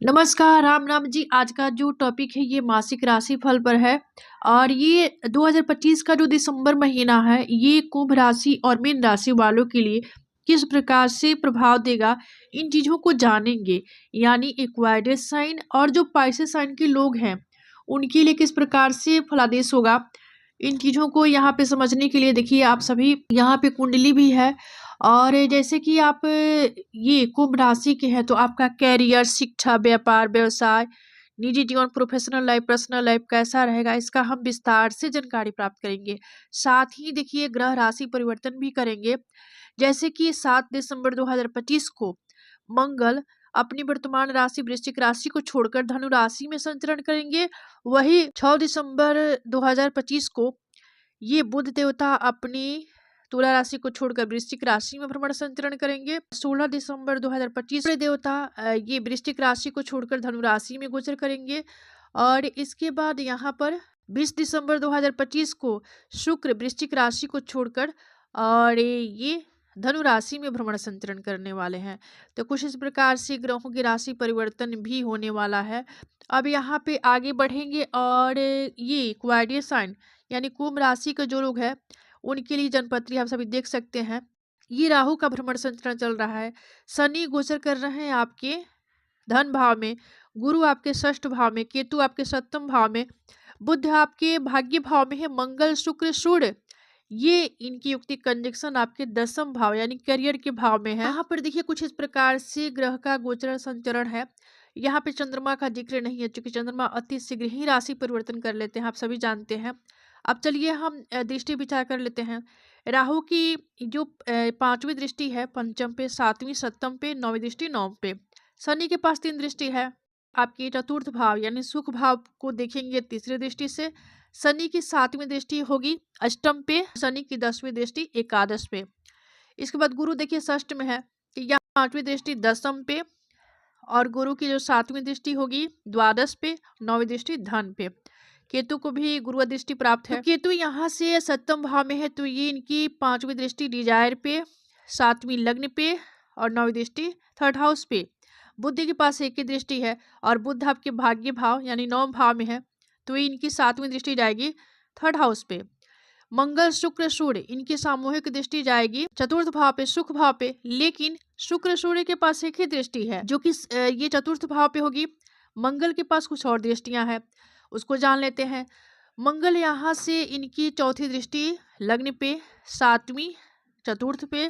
नमस्कार, राम राम जी। आज का जो टॉपिक है ये मासिक राशि फल पर है। और ये 2025 का जो दिसंबर महीना है ये कुंभ राशि और मीन राशि वालों के लिए किस प्रकार से प्रभाव देगा, इन चीज़ों को जानेंगे। यानी एक्वाइरियस साइन और जो पाइसेस साइन के लोग हैं उनके लिए किस प्रकार से फलादेश होगा, इन चीज़ों को यहाँ पे समझने के लिए देखिए आप सभी यहाँ पे कुंडली भी है। और जैसे कि आप ये कुंभ राशि के हैं तो आपका कैरियर, शिक्षा, व्यापार, व्यवसाय, निजी जीवन, प्रोफेशनल लाइफ, पर्सनल लाइफ कैसा रहेगा, इसका हम विस्तार से जानकारी प्राप्त करेंगे। साथ ही देखिए ग्रह राशि परिवर्तन भी करेंगे। जैसे कि 7 दिसंबर 2025 को मंगल अपनी वर्तमान राशि वृश्चिक राशि को छोड़कर धनु राशि में संचरण करेंगे। वही 6 दिसंबर 2025 को ये बुध देवता अपनी तुला राशि को छोड़कर वृश्चिक राशि में भ्रमण संचरण करेंगे। 16 दिसंबर 2025 सूर्य देवता ये वृश्चिक राशि को छोड़कर धनु राशि में गोचर करेंगे। और इसके बाद यहाँ पर 20 दिसंबर 2025 को शुक्र वृश्चिक राशि को छोड़कर और ये धनु राशि में भ्रमण संचरण करने वाले हैं। तो कुछ इस प्रकार से ग्रहों की राशि परिवर्तन भी होने वाला है। अब यहाँ पे आगे बढ़ेंगे और ये क्वाड्रेटिक साइन यानी कुंभ राशि के जो लोग हैं उनके लिए जनपत्री आप सभी देख सकते हैं। ये राहु का भ्रमण संचरण चल रहा है। शनि गोचर कर रहे हैं आपके धन भाव में, गुरु आपके षष्ठ भाव में, केतु आपके सप्तम भाव में, बुध आपके भाग्य भाव में है, मंगल शुक्र सूर्य ये इनकी युक्ति कंजक्शन आपके दसम भाव यानी करियर के भाव में है। यहाँ पर देखिए कुछ इस प्रकार से ग्रह का गोचर संचरण है। यहाँ पे चंद्रमा का जिक्र नहीं है क्योंकि चंद्रमा अति शीघ्र ही राशि परिवर्तन कर लेते हैं, आप सभी जानते हैं। अब चलिए हम दृष्टि विचार कर लेते हैं। राहु की जो पांचवी दृष्टि है पंचम पे, सातवीं सप्तम पे, नौवीं दृष्टि नवम पे। शनि के पास 3 दृष्टि है, आपकी चतुर्थ भाव यानी सुख भाव को देखेंगे तीसरी दृष्टि से। शनि की 7वीं दृष्टि होगी अष्टम पे, शनि की 10वीं दृष्टि एकादश पे। इसके बाद गुरु देखिए षष्ठ में है, कि यहाँ 5वीं दृष्टि दसम पे और गुरु की जो 7वीं दृष्टि होगी द्वादश पे, 9वीं दृष्टि धन पे। केतु को भी गुरु दृष्टि प्राप्त है। तो केतु यहाँ से सप्तम भाव में है तो ये इनकी 5वीं दृष्टि डिजायर पे, 7वीं लग्न पे और 9वीं दृष्टि थर्ड हाउस पे। बुध के पास एक ही दृष्टि है और बुध आपके भाग्य भाव यानी 9 भाव में है तो ये इनकी 7वीं दृष्टि जाएगी थर्ड हाउस पे। मंगल शुक्र सूर्य इनकी सामूहिक दृष्टि जाएगी चतुर्थ भाव पे, सुख भाव पे। लेकिन शुक्र सूर्य के पास एक ही दृष्टि है जो कि ये चतुर्थ भाव पे होगी। मंगल के पास कुछ और दृष्टियां हैं, उसको जान लेते हैं। मंगल यहाँ से इनकी चौथी दृष्टि लग्न पे, 7वीं चतुर्थ पे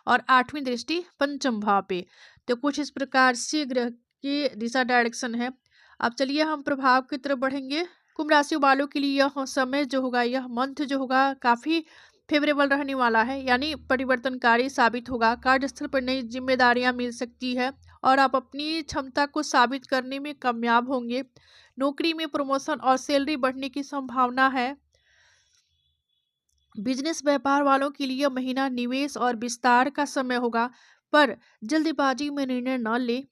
और 8वीं दृष्टि पंचम भाव पे। तो कुछ इस प्रकार से ग्रह की दिशा डायरेक्शन है। अब चलिए हम प्रभाव की तरफ बढ़ेंगे। कुंभ राशि वालों के लिए यह समय जो होगा, यह मंथ जो होगा काफ़ी फेवरेबल रहने वाला है, यानी परिवर्तनकारी साबित होगा। कार्यस्थल पर नई जिम्मेदारियां मिल सकती है और आप अपनी क्षमता को साबित करने में कामयाब होंगे। नौकरी में प्रमोशन और सैलरी बढ़ने की संभावना है। बिजनेस व्यापार वालों के लिए महीना निवेश और विस्तार का समय होगा, पर जल्दबाजी में निर्णय न ले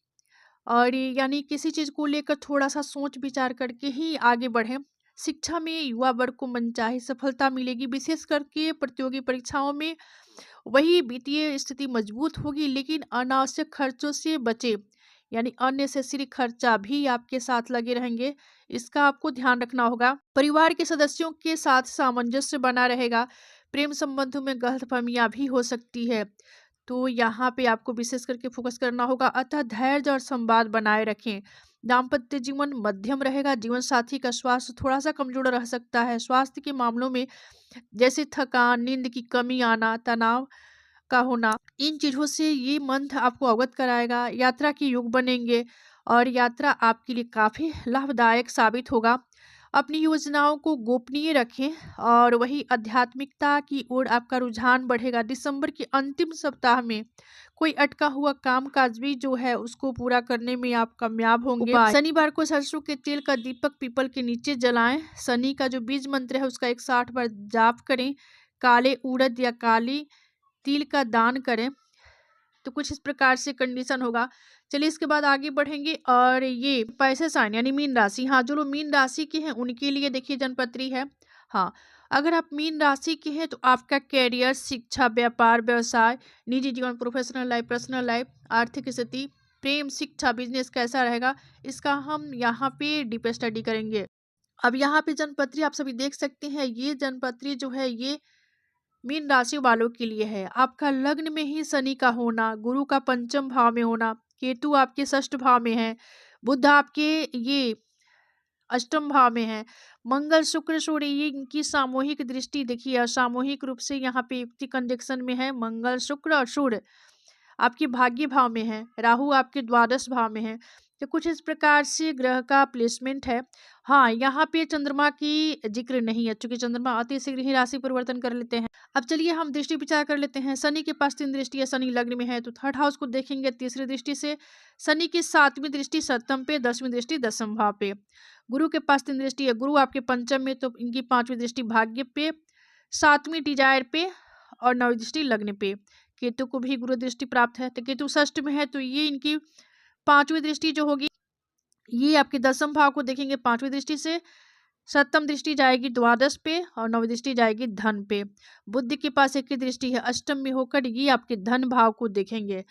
और यानी किसी चीज़ को लेकर थोड़ा सा सोच विचार करके ही आगे बढ़ें। शिक्षा में युवा वर्ग को मनचाही सफलता मिलेगी, विशेष करके प्रतियोगी परीक्षाओं में। वही वित्तीय स्थिति मजबूत होगी, लेकिन अनावश्यक खर्चों से बचे, यानी अननेसेसरी खर्चा भी आपके साथ लगे रहेंगे, इसका आपको ध्यान रखना होगा। परिवार के सदस्यों के साथ सामंजस्य बना रहेगा। प्रेम संबंधों में गलतफहमियां भी हो सकती है तो यहाँ पे आपको विशेष करके फोकस करना होगा। अतः धैर्य और संवाद बनाए रखें। दाम्पत्य जीवन मध्यम रहेगा। जीवन साथी का स्वास्थ्य थोड़ा सा कमजोर रह सकता है। स्वास्थ्य के मामलों में जैसे थकान, नींद की कमी आना, तनाव का होना, इन चीज़ों से ये मंथ आपको अवगत कराएगा। यात्रा के योग बनेंगे और यात्रा आपके लिए काफ़ी लाभदायक साबित होगा। अपनी योजनाओं को गोपनीय रखें और वही आध्यात्मिकता की ओर आपका रुझान बढ़ेगा। दिसंबर के अंतिम सप्ताह में कोई अटका हुआ काम काज भी जो है उसको पूरा करने में आप कामयाब होंगे। शनिवार को सरसों के तेल का दीपक पीपल के नीचे जलाएं। शनि का जो बीज मंत्र है उसका 160 बार जाप करें। काले उड़द या काली तिल का दान करें। तो कुछ इस प्रकार से कंडीशन होगा। चलिए इसके बाद आगे बढ़ेंगे और ये पैसे साइन यानी मीन राशि। हाँ, जो लोग मीन राशि के हैं उनके लिए देखिए जनपत्री है। हाँ, अगर आप मीन राशि के हैं तो आपका कैरियर, शिक्षा, व्यापार, व्यवसाय, निजी जीवन, प्रोफेशनल लाइफ, पर्सनल लाइफ, आर्थिक स्थिति, प्रेम, शिक्षा, बिजनेस कैसा रहेगा, इसका हम यहाँ पे डीप स्टडी करेंगे। अब यहाँ पे जनपत्री आप सभी देख सकते हैं, ये जनपत्री जो है ये मीन राशि वालों के लिए है। आपका लग्न में ही शनि का होना, गुरु का पंचम भाव में होना, केतु आपके षष्ठ भाव में है, बुध आपके ये अष्टम भाव में है, मंगल शुक्र सूर्य ये इनकी सामूहिक दृष्टि देखिए, सामूहिक रूप से यहाँ पे युक्ति कंजक्शन में है। मंगल शुक्र और सूर्य आपके भाग्य भाव में है, राहु आपके द्वादश भाव में है। तो कुछ इस प्रकार से ग्रह का प्लेसमेंट है। हाँ, यहाँ पे चंद्रमा की जिक्र नहीं है, चूंकि चंद्रमा अति शीघ्र ही राशि परिवर्तन कर लेते हैं। अब चलिए हम दृष्टि विचार कर लेते हैं। शनि के पास 3 दृष्टि है, शनि लग्न में है तो थर्ड हाउस को देखेंगे तीसरी दृष्टि से। शनि की 7वीं दृष्टि सप्तम पे, 10वीं दृष्टि दसम भाव पे। गुरु के पास 3 दृष्टि है, गुरु आपके पंचम में तो इनकी 5वीं दृष्टि भाग्य पे, 7वीं डिजायर पे और 9वीं दृष्टि लग्न पे। केतु को भी गुरु दृष्टि प्राप्त है, तो केतु षष्ठ में है तो ये इनकी 5वीं दृष्टि जो होगी ये आपके दसम भाव को देखेंगे 5वीं दृष्टि से। सप्तम दृष्टि जाएगी द्वादश पे और 9वीं दृष्टि जाएगी धन पे। बुद्ध के पास एक ही दृष्टि है अष्टम में होकर, ये आपके धन भाव को देखेंगे।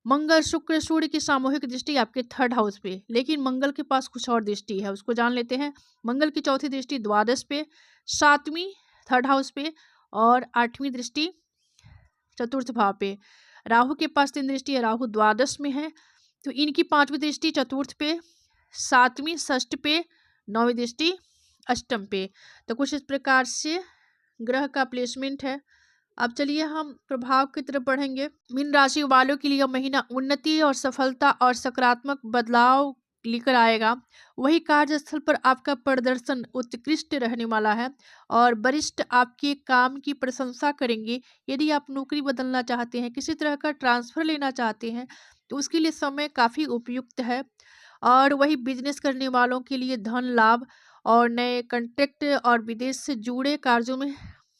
मंगल शुक्र सूर्य की सामूहिक दृष्टि आपके थर्ड हाउस पे, लेकिन मंगल के पास कुछ और दृष्टि है, उसको जान लेते हैं। मंगल की 4थी दृष्टि द्वादश पे, 7वीं थर्ड हाउस पे और 8वीं दृष्टि चतुर्थ भाव पे। राहु के पास 3 दृष्टि है, राहु द्वादश में है तो इनकी 5वीं दृष्टि चतुर्थ पे, 7वीं षष्ठ पे, 9वीं दृष्टि अष्टम पे। तो कुछ इस प्रकार से ग्रह का प्लेसमेंट है। अब चलिए हम प्रभाव की तरफ बढ़ेंगे। मीन राशि वालों के लिए यह महीना उन्नति और सफलता और सकारात्मक बदलाव लेकर आएगा। वही कार्यस्थल पर आपका प्रदर्शन उत्कृष्ट रहने वाला है और वरिष्ठ आपके काम की प्रशंसा करेंगे। यदि आप नौकरी बदलना चाहते हैं, किसी तरह का ट्रांसफर लेना चाहते हैं तो उसके लिए समय काफ़ी उपयुक्त है। और वही बिजनेस करने वालों के लिए धन लाभ और नए कॉन्ट्रैक्ट और विदेश से जुड़े कार्यों में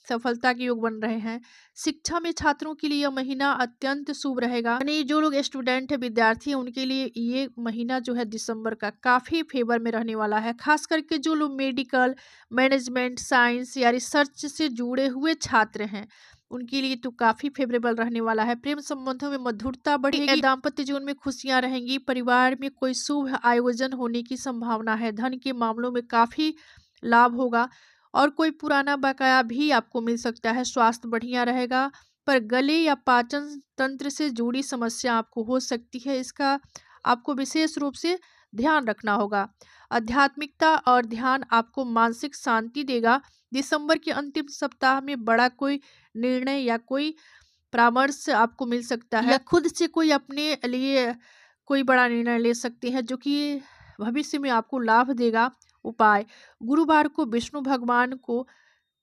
सफलता के योग बन रहे हैं। शिक्षा में छात्रों के लिए यह महीना अत्यंत शुभ रहेगा, यानी जो लोग स्टूडेंट है, विद्यार्थी हैं, उनके लिए ये महीना जो है दिसंबर का काफ़ी फेवर में रहने वाला है। खास करके जो लोग मेडिकल, मैनेजमेंट, साइंस या रिसर्च से जुड़े हुए छात्र हैं उनके लिए तो काफ़ी फेवरेबल रहने वाला है। प्रेम संबंधों में मधुरता बढ़ेगी, दाम्पत्य जीवन में खुशियां रहेंगी, परिवार में कोई शुभ आयोजन होने की संभावना है, धन के मामलों में काफ़ी लाभ होगा और कोई पुराना बकाया भी आपको मिल सकता है। स्वास्थ्य बढ़िया रहेगा, पर गले या पाचन तंत्र से जुड़ी समस्या आपको हो सकती है, इसका आपको विशेष रूप से ध्यान रखना होगा। आध्यात्मिकता और ध्यान आपको मानसिक शांति देगा। दिसंबर के अंतिम सप्ताह में बड़ा कोई निर्णय या कोई परामर्श आपको मिल सकता है, या खुद से कोई अपने लिए कोई बड़ा निर्णय ले सकते हैं जो कि भविष्य में आपको लाभ देगा। उपाय: गुरुवार को विष्णु भगवान को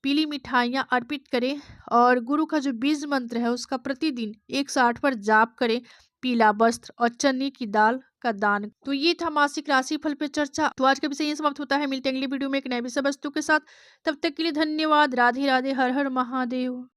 पीली मिठाइयाँ अर्पित करें और गुरु का जो बीज मंत्र है उसका प्रतिदिन 108 बार जाप करें। पीला वस्त्र और चने की दाल का दान। तो ये था मासिक राशि फल पे चर्चा। तो आज का विषय ये समाप्त होता है। मिलते हैं अगली वीडियो में एक नए विषय वस्तु के साथ। तब तक के लिए धन्यवाद। राधे राधे, हर हर महादेव।